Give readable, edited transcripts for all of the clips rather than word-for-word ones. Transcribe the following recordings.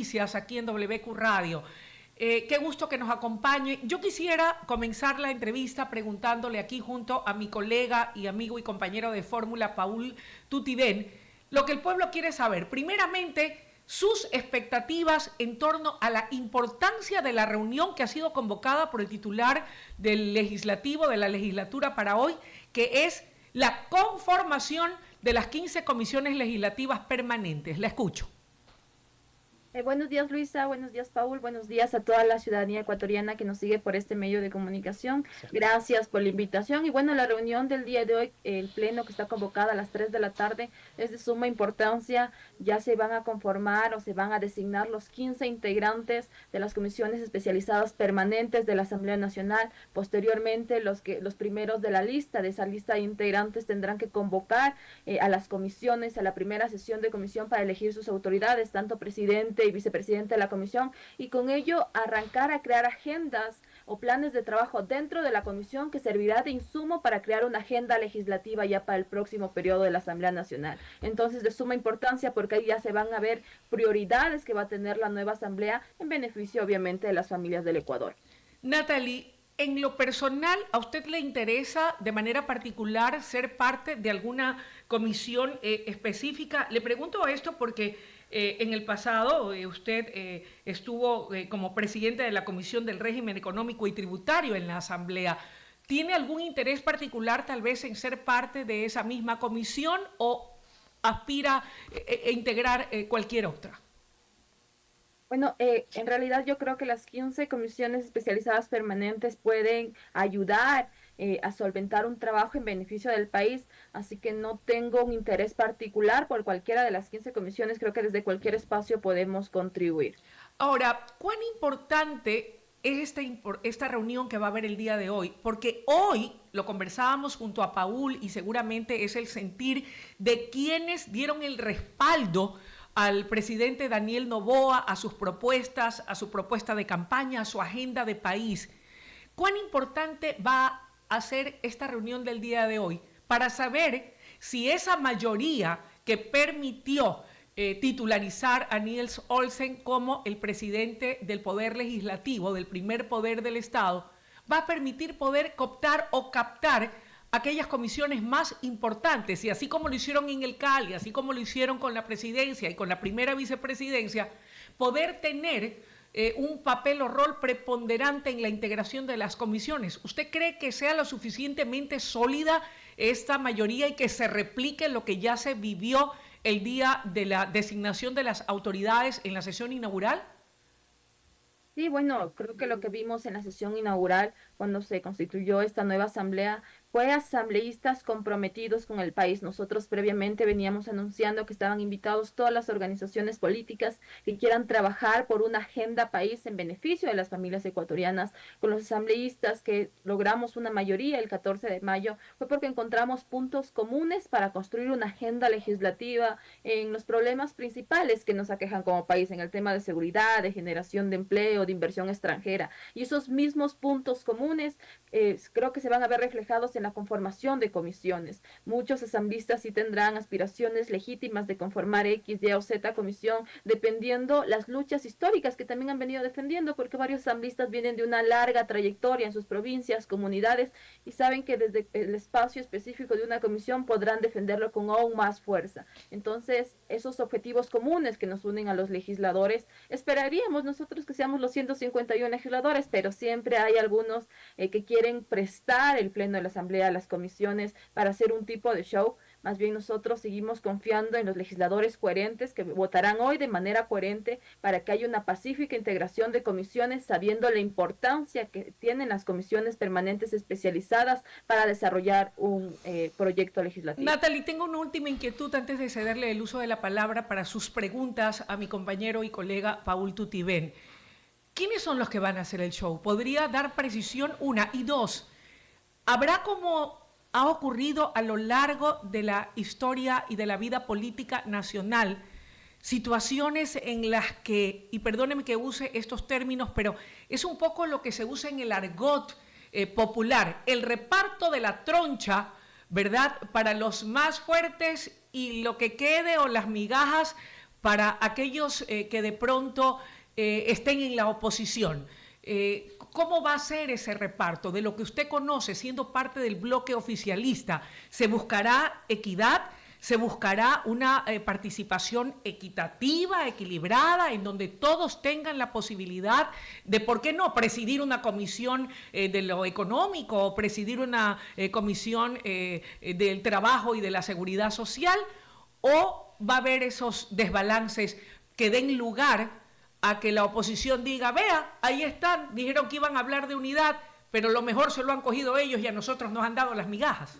Noticias aquí en WQ Radio. Qué gusto que nos acompañe. Yo quisiera comenzar la entrevista preguntándole aquí junto a mi colega y amigo y compañero de fórmula, Paul Tutibén, lo que el pueblo quiere saber. Primeramente, sus expectativas en torno a la importancia de la reunión que ha sido convocada por el titular del Legislativo, de la legislatura para hoy, que es la conformación de las 15 comisiones legislativas permanentes. La escucho. Buenos días, Luisa, buenos días, Paul, buenos días a toda la ciudadanía ecuatoriana que nos sigue por este medio de comunicación. Gracias por la invitación. Y bueno, la reunión del día de hoy, el pleno que está convocada a las 3 de la tarde, es de suma importancia. Ya se van a conformar o se van a designar los 15 integrantes de las comisiones especializadas permanentes de la Asamblea Nacional. Posteriormente, los primeros de la lista, de esa lista de integrantes, tendrán que convocar a las comisiones, a la primera sesión de comisión para elegir sus autoridades, tanto presidente y vicepresidente de la comisión, y con ello arrancar a crear agendas o planes de trabajo dentro de la comisión que servirá de insumo para crear una agenda legislativa ya para el próximo periodo de la Asamblea Nacional. Entonces, de suma importancia porque ahí ya se van a ver prioridades que va a tener la nueva Asamblea en beneficio, obviamente, de las familias del Ecuador. Natalie, en lo personal, ¿a usted le interesa de manera particular ser parte de alguna comisión específica? Le pregunto esto porque en el pasado usted estuvo como presidente de la Comisión del Régimen Económico y Tributario en la Asamblea. ¿Tiene algún interés particular tal vez en ser parte de esa misma comisión o aspira a integrar cualquier otra? Bueno, en realidad yo creo que las 15 comisiones especializadas permanentes pueden ayudar a solventar un trabajo en beneficio del país, así que no tengo un interés particular por cualquiera de las 15 comisiones, creo que desde cualquier espacio podemos contribuir. Ahora, ¿cuán importante es esta reunión que va a haber el día de hoy? Porque hoy lo conversábamos junto a Paul y seguramente es el sentir de quienes dieron el respaldo al presidente Daniel Noboa, a sus propuestas, a su propuesta de campaña, a su agenda de país. ¿Cuán importante va a ser esta reunión del día de hoy para saber si esa mayoría que permitió titularizar a Niels Olsen como el presidente del Poder Legislativo, del primer poder del Estado, va a permitir poder cooptar o captar aquellas comisiones más importantes, y así como lo hicieron en el CAL, y así como lo hicieron con la presidencia y con la primera vicepresidencia, poder tener un papel o rol preponderante en la integración de las comisiones. ¿Usted cree que sea lo suficientemente sólida esta mayoría y que se replique lo que ya se vivió el día de la designación de las autoridades en la sesión inaugural? Sí, bueno, creo que lo que vimos en la sesión inaugural, cuando se constituyó esta nueva asamblea, fue asambleístas comprometidos con el país. Nosotros previamente veníamos anunciando que estaban invitados todas las organizaciones políticas que quieran trabajar por una agenda país en beneficio de las familias ecuatorianas. Con los asambleístas que logramos una mayoría el 14 de mayo, fue porque encontramos puntos comunes para construir una agenda legislativa en los problemas principales que nos aquejan como país, en el tema de seguridad, de generación de empleo, de inversión extranjera. Y esos mismos puntos comunes creo que se van a ver reflejados en la conformación de comisiones. Muchos asambleístas sí tendrán aspiraciones legítimas de conformar X, Y o Z comisión, dependiendo las luchas históricas que también han venido defendiendo, porque varios asambleístas vienen de una larga trayectoria en sus provincias, comunidades, y saben que desde el espacio específico de una comisión podrán defenderlo con aún más fuerza. Entonces, esos objetivos comunes que nos unen a los legisladores, esperaríamos nosotros que seamos los 151 legisladores, pero siempre hay algunos que quieren prestar el pleno de la asamblea a las comisiones para hacer un tipo de show. Más bien nosotros seguimos confiando en los legisladores coherentes que votarán hoy de manera coherente para que haya una pacífica integración de comisiones, sabiendo la importancia que tienen las comisiones permanentes especializadas para desarrollar un proyecto legislativo. Natalie, tengo una última inquietud antes de cederle el uso de la palabra para sus preguntas a mi compañero y colega Paul Tutibén. ¿Quiénes son los que van a hacer el show? ¿Podría dar precisión? Una. Y dos, ¿habrá, como ha ocurrido a lo largo de la historia y de la vida política nacional, situaciones en las que, y perdóneme que use estos términos, pero es un poco lo que se usa en el argot popular, el reparto de la troncha, ¿verdad?, para los más fuertes y lo que quede o las migajas para aquellos que de pronto estén en la oposición. ¿Cómo va a ser ese reparto? De lo que usted conoce, siendo parte del bloque oficialista, ¿se buscará equidad? ¿Se buscará una participación equitativa, equilibrada, en donde todos tengan la posibilidad de, ¿por qué no?, presidir una comisión de lo económico o presidir una comisión del trabajo y de la seguridad social? ¿O va a haber esos desbalances que den lugar a que la oposición diga, vea, ahí están, dijeron que iban a hablar de unidad, pero lo mejor se lo han cogido ellos y a nosotros nos han dado las migajas?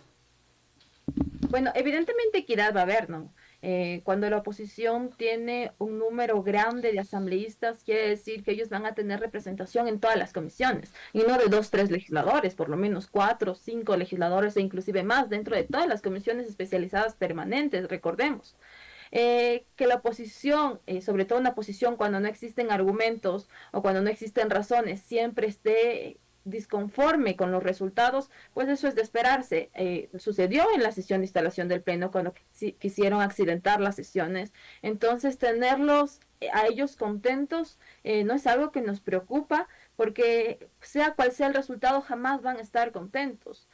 Bueno, evidentemente equidad va a haber, ¿no? Cuando la oposición tiene un número grande de asambleístas, quiere decir que ellos van a tener representación en todas las comisiones, y no de 2, 3 legisladores, por lo menos 4, 5 legisladores e inclusive más dentro de todas las comisiones especializadas permanentes, recordemos. Que la oposición, sobre todo una oposición cuando no existen argumentos o cuando no existen razones, siempre esté disconforme con los resultados, pues eso es de esperarse. Sucedió en la sesión de instalación del Pleno cuando quisieron accidentar las sesiones. Entonces, tenerlos a ellos contentos no es algo que nos preocupa, porque sea cual sea el resultado, jamás van a estar contentos.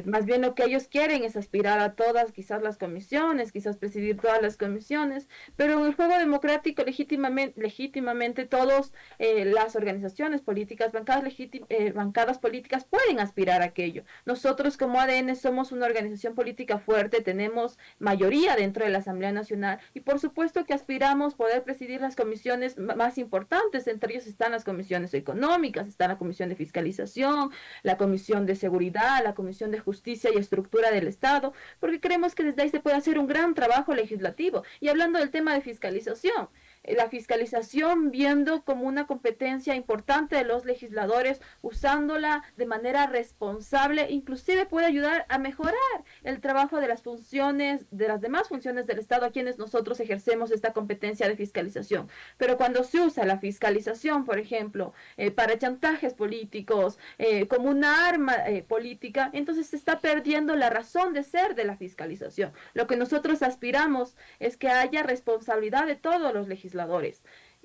Más bien lo que ellos quieren es aspirar a todas, quizás las comisiones, quizás presidir todas las comisiones, pero en el juego democrático legítimamente todas las organizaciones políticas, bancadas políticas pueden aspirar a aquello. Nosotros como ADN somos una organización política fuerte, tenemos mayoría dentro de la Asamblea Nacional y por supuesto que aspiramos poder presidir las comisiones más importantes, entre ellas están las comisiones económicas, está la Comisión de Fiscalización, la Comisión de Seguridad, la Comisión de Justicia y Estructura del Estado, porque creemos que desde ahí se puede hacer un gran trabajo legislativo. Y hablando del tema de fiscalización, la fiscalización viendo como una competencia importante de los legisladores, usándola de manera responsable, inclusive puede ayudar a mejorar el trabajo de las funciones, de las demás funciones del Estado a quienes nosotros ejercemos esta competencia de fiscalización. Pero cuando se usa la fiscalización, por ejemplo, para chantajes políticos, como una arma política, entonces se está perdiendo la razón de ser de la fiscalización. Lo que nosotros aspiramos es que haya responsabilidad de todos los legisladores.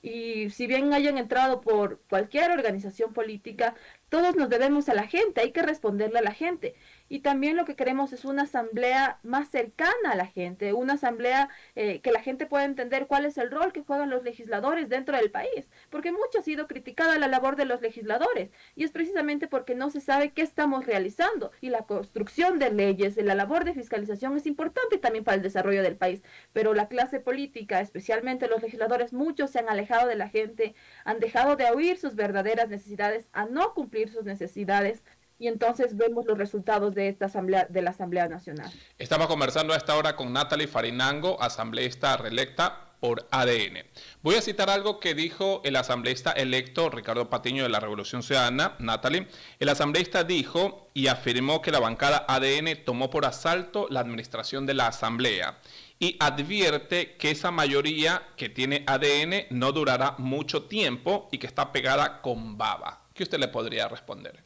Y si bien hayan entrado por cualquier organización política, todos nos debemos a la gente, hay que responderle a la gente. Y también lo que queremos es una asamblea más cercana a la gente, una asamblea que la gente pueda entender cuál es el rol que juegan los legisladores dentro del país, porque mucho ha sido criticada la labor de los legisladores, y es precisamente porque no se sabe qué estamos realizando, y la construcción de leyes, la labor de fiscalización es importante también para el desarrollo del país, pero la clase política, especialmente los legisladores, muchos se han alejado de la gente, han dejado de oír sus verdaderas necesidades, a no cumplir sus necesidades, y entonces vemos los resultados de esta asamblea, de la Asamblea Nacional. Estamos conversando a esta hora con Natalie Farinango, asambleísta reelecta por ADN. Voy a citar algo que dijo el asambleísta electo Ricardo Patiño de la Revolución Ciudadana. Natalie, el asambleísta dijo y afirmó que la bancada ADN tomó por asalto la administración de la asamblea y advierte que esa mayoría que tiene ADN no durará mucho tiempo y que está pegada con baba. ¿Qué usted le podría responder?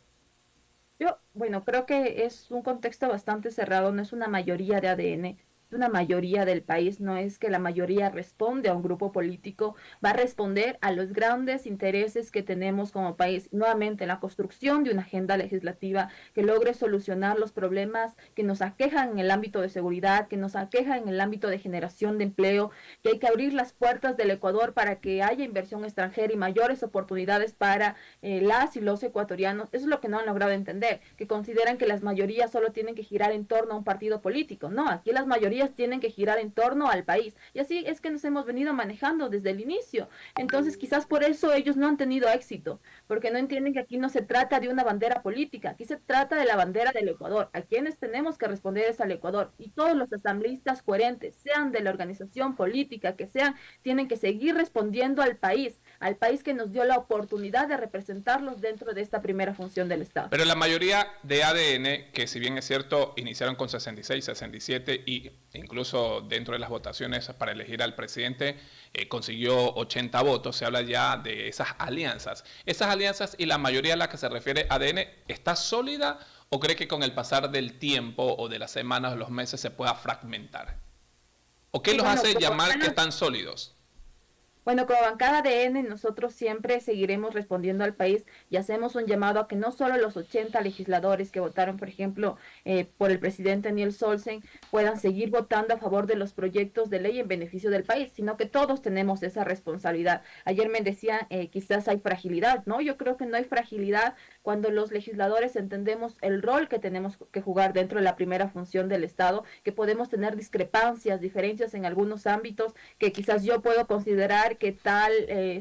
Yo, bueno, creo que es un contexto bastante cerrado, no es una mayoría de ADN, es una mayoría del país, no es que la mayoría responde a un grupo político, va a responder a los grandes intereses que tenemos como país, nuevamente la construcción de una agenda legislativa que logre solucionar los problemas que nos aquejan en el ámbito de seguridad, que nos aquejan en el ámbito de generación de empleo, que hay que abrir las puertas del Ecuador para que haya inversión extranjera y mayores oportunidades para las y los ecuatorianos. Eso es lo que no han logrado entender, que consideran que las mayorías solo tienen que girar en torno a un partido político. No, aquí las mayorías tienen que girar en torno al país. Y así es que nos hemos venido manejando desde el inicio. Entonces, quizás por eso ellos no han tenido éxito, porque no entienden que aquí no se trata de una bandera política, aquí se trata de la bandera del Ecuador. A quienes tenemos que responder es al Ecuador. Y todos los asambleístas coherentes, sean de la organización política que sean, tienen que seguir respondiendo al país que nos dio la oportunidad de representarlos dentro de esta primera función del Estado. Pero la mayoría de ADN, que si bien es cierto, iniciaron con 66, 67 y incluso dentro de las votaciones para elegir al presidente, consiguió 80 votos, se habla ya de esas alianzas. ¿Esas alianzas y la mayoría a la que se refiere ADN está sólida o cree que con el pasar del tiempo o de las semanas o los meses se pueda fragmentar? ¿O qué los hace llamar que están sólidos? Bueno, como bancada de N, nosotros siempre seguiremos respondiendo al país y hacemos un llamado a que no solo los 80 legisladores que votaron, por ejemplo, por el presidente Daniel Solsen, puedan seguir votando a favor de los proyectos de ley en beneficio del país, sino que todos tenemos esa responsabilidad. Ayer me decía, quizás hay fragilidad, ¿no? Yo creo que no hay fragilidad cuando los legisladores entendemos el rol que tenemos que jugar dentro de la primera función del Estado, que podemos tener discrepancias, diferencias en algunos ámbitos, que quizás yo puedo considerar que tal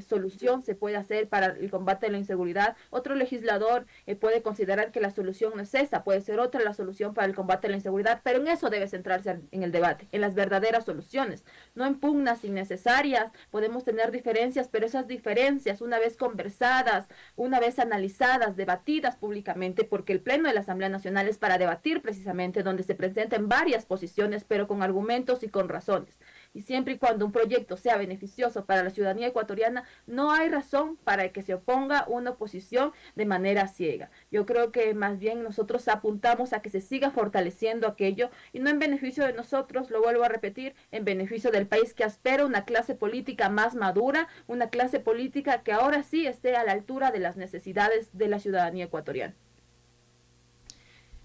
solución se puede hacer para el combate de la inseguridad. Otro legislador puede considerar que la solución no es esa, puede ser otra la solución para el combate de la inseguridad, pero en eso debe centrarse en el debate, en las verdaderas soluciones, no en pugnas innecesarias. Podemos tener diferencias, pero esas diferencias, una vez conversadas, una vez analizadas, debatidas públicamente, porque el Pleno de la Asamblea Nacional es para debatir precisamente, donde se presenten varias posiciones, pero con argumentos y con razones. Y siempre y cuando un proyecto sea beneficioso para la ciudadanía ecuatoriana, no hay razón para que se oponga una oposición de manera ciega. Yo creo que más bien nosotros apuntamos a que se siga fortaleciendo aquello y no en beneficio de nosotros, lo vuelvo a repetir, en beneficio del país que aspira una clase política más madura, una clase política que ahora sí esté a la altura de las necesidades de la ciudadanía ecuatoriana.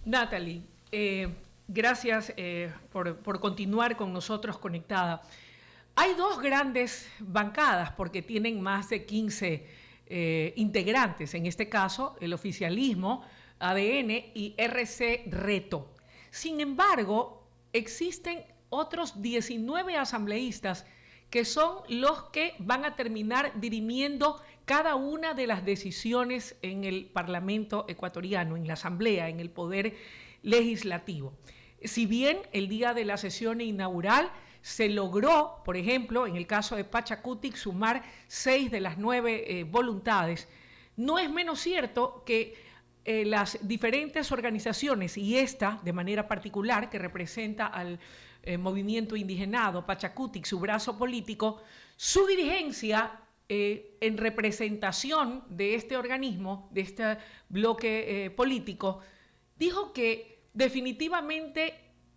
Natalie, gracias por continuar con nosotros conectada. Hay dos grandes bancadas porque tienen más de 15 integrantes, en este caso el oficialismo, ADN y RC Reto. Sin embargo, existen otros 19 asambleístas que son los que van a terminar dirimiendo cada una de las decisiones en el Parlamento ecuatoriano, en la Asamblea, en el Poder Legislativo. Si bien el día de la sesión inaugural se logró, por ejemplo, en el caso de Pachacutic, sumar 6 de las 9 voluntades, no es menos cierto que las diferentes organizaciones, y esta de manera particular, que representa al movimiento indigenado Pachacutic, su brazo político, su dirigencia en representación de este organismo, de este bloque político, dijo que definitivamente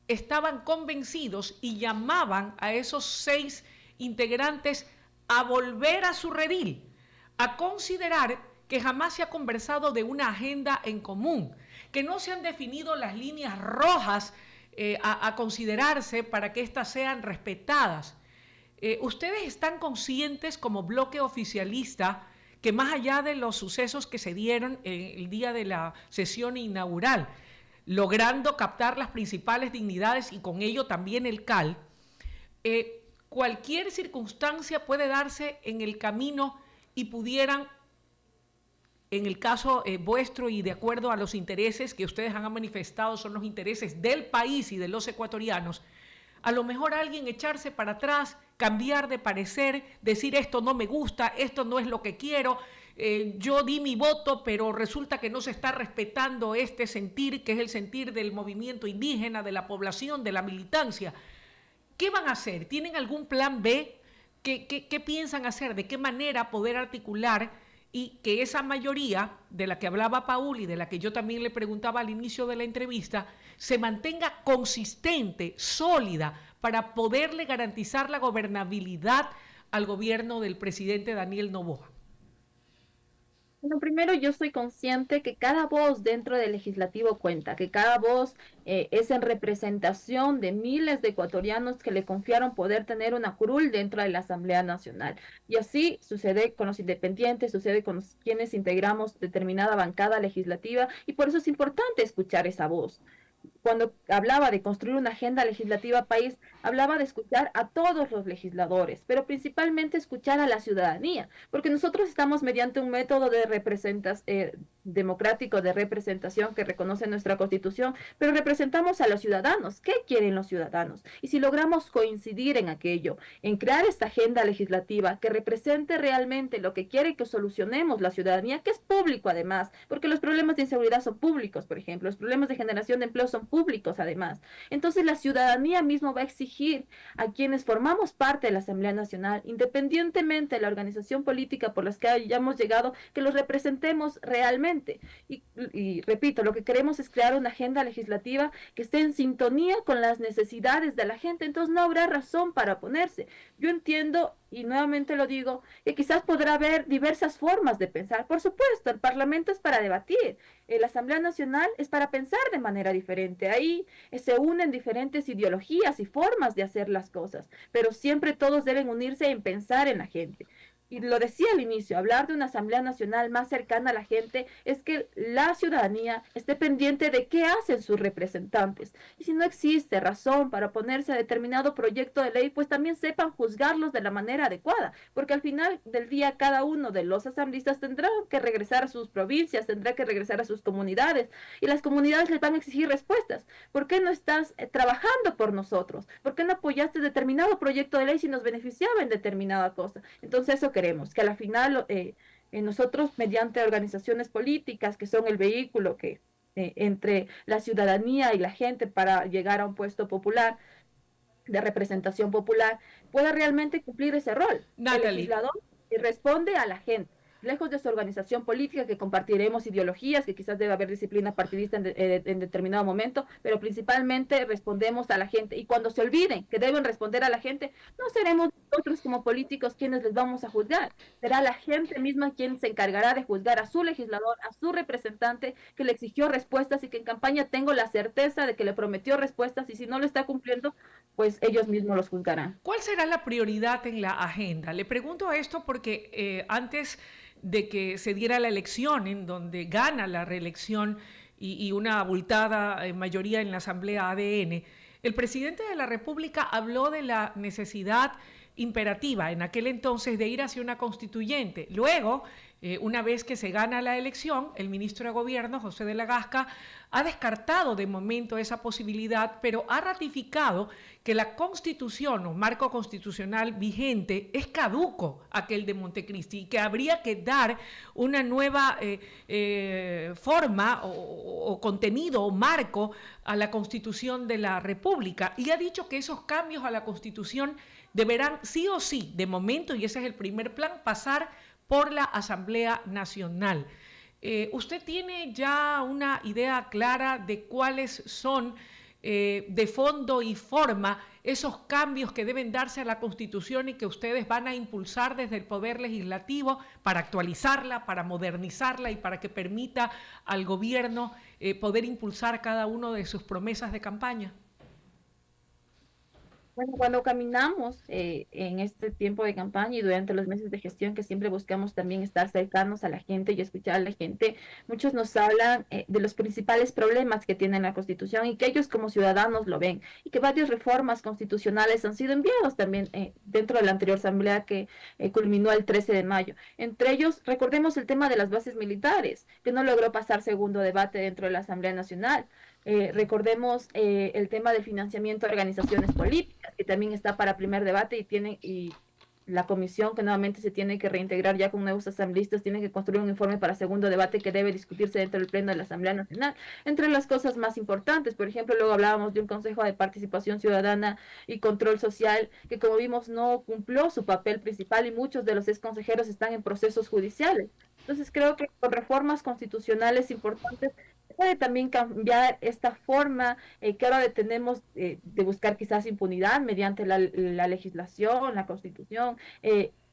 estaban convencidos y llamaban a esos 6 integrantes a volver a su redil, a considerar que jamás se ha conversado de una agenda en común, que no se han definido las líneas rojas a considerarse para que éstas sean respetadas. ¿Ustedes están conscientes como bloque oficialista que más allá de los sucesos que se dieron el día de la sesión inaugural, logrando captar las principales dignidades y con ello también el CAL, cualquier circunstancia puede darse en el camino y pudieran, en el caso vuestro y de acuerdo a los intereses que ustedes han manifestado son los intereses del país y de los ecuatorianos, a lo mejor alguien echarse para atrás, cambiar de parecer, decir esto no me gusta, esto no es lo que quiero, yo di mi voto, pero resulta que no se está respetando este sentir, que es el sentir del movimiento indígena, de la población, de la militancia. ¿Qué van a hacer? ¿Tienen algún plan B? ¿Qué piensan hacer? ¿De qué manera poder articular y que esa mayoría de la que hablaba Paul y de la que yo también le preguntaba al inicio de la entrevista se mantenga consistente, sólida, para poderle garantizar la gobernabilidad al gobierno del presidente Daniel Noboa? Bueno, primero yo soy consciente que cada voz dentro del legislativo cuenta, que cada voz es en representación de miles de ecuatorianos que le confiaron poder tener una curul dentro de la Asamblea Nacional. Y así sucede con los independientes, sucede con quienes integramos determinada bancada legislativa y por eso es importante escuchar esa voz. Cuando hablaba de construir una agenda legislativa país, hablaba de escuchar a todos los legisladores, pero principalmente escuchar a la ciudadanía, porque nosotros estamos mediante un método de representación democrático de representación que reconoce nuestra Constitución, pero representamos a los ciudadanos. ¿Qué quieren los ciudadanos? Y si logramos coincidir en aquello, en crear esta agenda legislativa que represente realmente lo que quiere que solucionemos la ciudadanía, que es público además, porque los problemas de inseguridad son públicos, por ejemplo, los problemas de generación de empleo son públicos además. Entonces la ciudadanía mismo va a exigir a quienes formamos parte de la Asamblea Nacional, independientemente de la organización política por las que hayamos llegado, que los representemos realmente realmente. Y repito, lo que queremos es crear una agenda legislativa que esté en sintonía con las necesidades de la gente, entonces no habrá razón para oponerse. Yo entiendo, y nuevamente lo digo, que quizás podrá haber diversas formas de pensar. Por supuesto, el Parlamento es para debatir, la Asamblea Nacional es para pensar de manera diferente. Ahí se unen diferentes ideologías y formas de hacer las cosas, pero siempre todos deben unirse en pensar en la gente. Y lo decía al inicio, hablar de una Asamblea Nacional más cercana a la gente es que la ciudadanía esté pendiente de qué hacen sus representantes. Y si no existe razón para oponerse a determinado proyecto de ley, pues también sepan juzgarlos de la manera adecuada, porque al final del día cada uno de los asambleístas tendrá que regresar a sus provincias, tendrá que regresar a sus comunidades, y las comunidades les van a exigir respuestas. ¿Por qué no estás trabajando por nosotros? ¿Por qué no apoyaste determinado proyecto de ley si nos beneficiaba en determinada cosa? Entonces eso queremos, que a la final nosotros mediante organizaciones políticas que son el vehículo que entre la ciudadanía y la gente para llegar a un puesto popular, de representación popular, pueda realmente cumplir ese rol. El Natalie. legislador responde a la gente. Lejos de su organización política, que compartiremos ideologías, que quizás debe haber disciplina partidista en determinado momento, pero principalmente respondemos a la gente. Y cuando se olviden que deben responder a la gente, no seremos nosotros como políticos quienes les vamos a juzgar. Será la gente misma quien se encargará de juzgar a su legislador, a su representante, que le exigió respuestas y que en campaña tengo la certeza de que le prometió respuestas, y si no lo está cumpliendo, pues ellos mismos los juzgarán. ¿Cuál será la prioridad en la agenda? Le pregunto esto porque antes de que se diera la elección, en donde gana la reelección y una abultada mayoría en la Asamblea ADN, el presidente de la República habló de la necesidad imperativa en aquel entonces de ir hacia una constituyente. Luego, una vez que se gana la elección, el ministro de Gobierno, José de la Gasca, ha descartado de momento esa posibilidad, pero ha ratificado que la constitución o marco constitucional vigente es caduco, aquel de Montecristi, y que habría que dar una nueva forma o contenido o marco a la constitución de la República. Y ha dicho que esos cambios a la constitución deberán sí o sí, de momento, y ese es el primer plan, pasar por la Asamblea Nacional. ¿Usted tiene ya una idea clara de cuáles son de fondo y forma esos cambios que deben darse a la Constitución y que ustedes van a impulsar desde el Poder Legislativo para actualizarla, para modernizarla y para que permita al gobierno poder impulsar cada una de sus promesas de campaña? Bueno, cuando caminamos en este tiempo de campaña y durante los meses de gestión, que siempre buscamos también estar cercanos a la gente y escuchar a la gente, muchos nos hablan de los principales problemas que tiene la Constitución y que ellos como ciudadanos lo ven, y que varias reformas constitucionales han sido enviadas también dentro de la anterior asamblea que culminó el 13 de mayo. Entre ellos, recordemos el tema de las bases militares, que no logró pasar segundo debate dentro de la Asamblea Nacional. Recordemos el tema del financiamiento de organizaciones políticas, que también está para primer debate y la comisión que nuevamente se tiene que reintegrar ya con nuevos asambleístas, tiene que construir un informe para segundo debate que debe discutirse dentro del Pleno de la Asamblea Nacional. Entre las cosas más importantes, por ejemplo, luego hablábamos de un Consejo de Participación Ciudadana y Control Social, que como vimos no cumplió su papel principal y muchos de los ex consejeros están en procesos judiciales. Entonces creo que con reformas constitucionales importantes puede también cambiar esta forma que ahora tenemos de buscar quizás impunidad mediante la legislación, la constitución,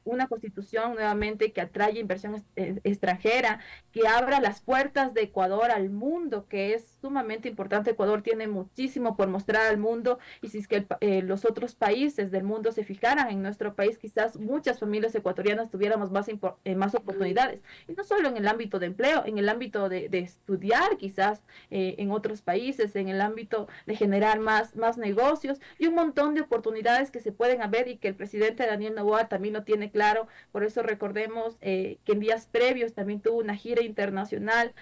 una constitución nuevamente que atraiga inversión extranjera, que abra las puertas de Ecuador al mundo, que es sumamente importante. Ecuador tiene muchísimo por mostrar al mundo, y si es que los otros países del mundo se fijaran en nuestro país, quizás muchas familias ecuatorianas tuviéramos más oportunidades, y no solo en el ámbito de empleo, en el ámbito de estudiar quizás en otros países, en el ámbito de generar más negocios y un montón de oportunidades que se pueden haber y que el presidente Daniel Noboa también lo tiene claro. Por eso recordemos que en días previos también tuvo una gira internacional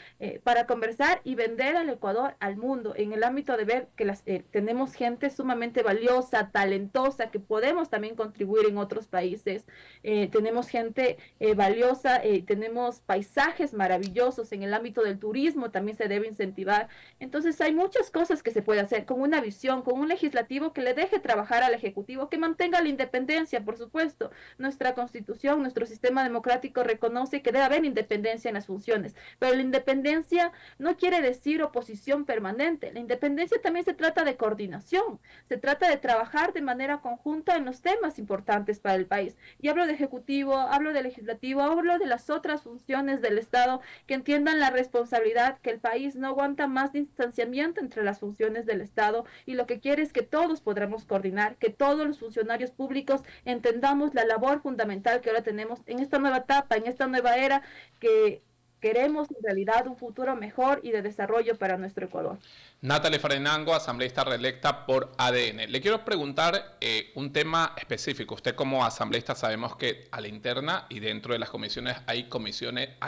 para conversar y vender al Ecuador al mundo, en el ámbito de ver que tenemos gente sumamente valiosa, talentosa, que podemos también contribuir en otros países. Tenemos gente valiosa, tenemos paisajes maravillosos en el ámbito del turismo, también se debe incentivar. Entonces hay muchas cosas que se puede hacer con una visión, con un legislativo que le deje trabajar al ejecutivo, que mantenga la independencia, por supuesto. Nuestra Constitución, nuestro sistema democrático reconoce que debe haber independencia en las funciones, pero la independencia no quiere decir oposición permanente. La independencia también se trata de coordinación, se trata de trabajar de manera conjunta en los temas importantes para el país. Y hablo de ejecutivo, hablo de legislativo, hablo de las otras funciones del Estado que entiendan la responsabilidad, que el país no aguanta más distanciamiento entre las funciones del Estado y lo que quiere es que todos podamos coordinar, que todos los funcionarios públicos entendamos la labor fundamental que ahora tenemos en esta nueva etapa, en esta nueva era, que queremos en realidad un futuro mejor y de desarrollo para nuestro Ecuador. Natalie Farinango, asambleísta reelecta por ADN. Le quiero preguntar un tema específico. Usted como asambleísta sabemos que a la interna y dentro de las comisiones hay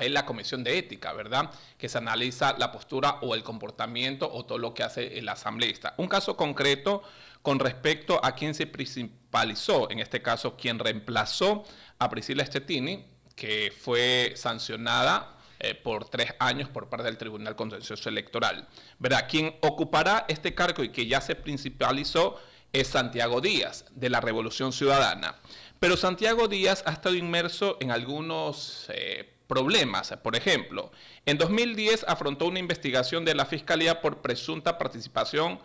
la comisión de ética, ¿verdad? Que se analiza la postura o el comportamiento o todo lo que hace el asambleísta. Un caso concreto con respecto a quien se principalizó, en este caso quien reemplazó a Priscila Stettini, que fue sancionada por 3 años por parte del Tribunal Contencioso Electoral. ¿Verdad? Quien ocupará este cargo y que ya se principalizó es Santiago Díaz, de la Revolución Ciudadana. Pero Santiago Díaz ha estado inmerso en algunos problemas. Por ejemplo, en 2010 afrontó una investigación de la Fiscalía por presunta participación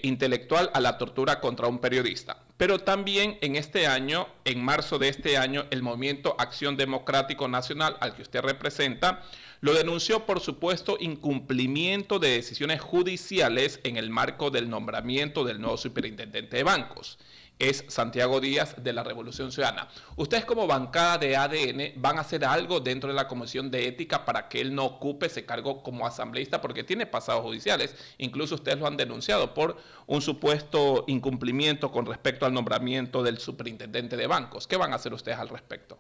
intelectual a la tortura contra un periodista. Pero también en este año, en marzo de este año, el Movimiento Acción Democrático Nacional, al que usted representa, lo denunció por supuesto incumplimiento de decisiones judiciales en el marco del nombramiento del nuevo superintendente de bancos. Es Santiago Díaz de la Revolución Ciudadana. Ustedes como bancada de ADN van a hacer algo dentro de la Comisión de Ética para que él no ocupe ese cargo como asambleísta porque tiene pasados judiciales. Incluso ustedes lo han denunciado por un supuesto incumplimiento con respecto al nombramiento del superintendente de bancos. ¿Qué van a hacer ustedes al respecto?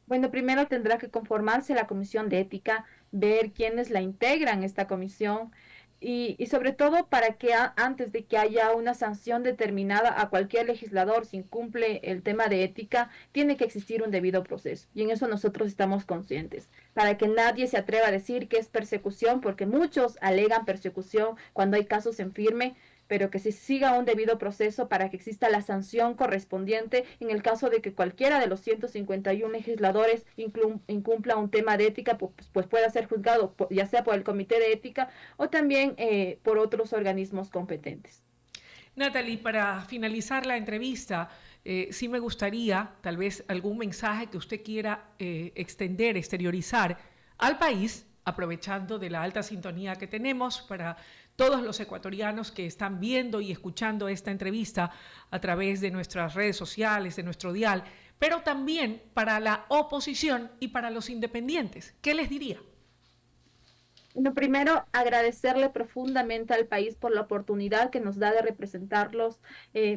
Bueno, primero tendrá que conformarse la comisión de ética, ver quiénes la integran esta comisión y sobre todo para que antes de que haya una sanción determinada a cualquier legislador si incumple el tema de ética, tiene que existir un debido proceso. Y en eso nosotros estamos conscientes, para que nadie se atreva a decir que es persecución, porque muchos alegan persecución cuando hay casos en firme, pero que se siga un debido proceso para que exista la sanción correspondiente en el caso de que cualquiera de los 151 legisladores incumpla un tema de ética, pues pueda ser juzgado ya sea por el Comité de Ética o también por otros organismos competentes. Natalie, para finalizar la entrevista, sí me gustaría tal vez algún mensaje que usted quiera extender, exteriorizar al país, aprovechando de la alta sintonía que tenemos para todos los ecuatorianos que están viendo y escuchando esta entrevista a través de nuestras redes sociales, de nuestro dial, pero también para la oposición y para los independientes. ¿Qué les diría? Bueno, primero, agradecerle profundamente al país por la oportunidad que nos da de representarlos,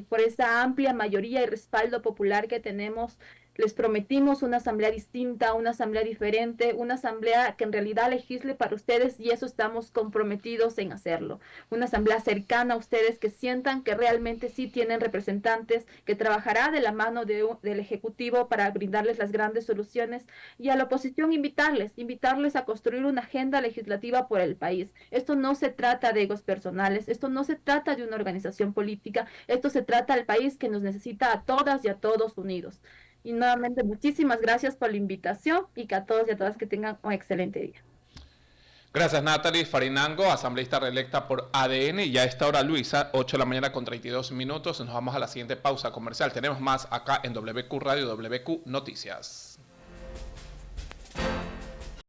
por esa amplia mayoría y respaldo popular que tenemos. Les prometimos una asamblea distinta, una asamblea diferente, una asamblea que en realidad legisle para ustedes y eso estamos comprometidos en hacerlo. Una asamblea cercana a ustedes que sientan que realmente sí tienen representantes, que trabajará de la mano del Ejecutivo para brindarles las grandes soluciones y a la oposición invitarles a construir una agenda legislativa por el país. Esto no se trata de egos personales, esto no se trata de una organización política, esto se trata del país que nos necesita a todas y a todos unidos. Y nuevamente, muchísimas gracias por la invitación y que a todos y a todas que tengan un excelente día. Gracias, Natalie Farinango, asambleísta reelecta por ADN. Y a esta hora, Luisa, 8 de la mañana con 32 minutos. Nos vamos a la siguiente pausa comercial. Tenemos más acá en WQ Radio, WQ Noticias.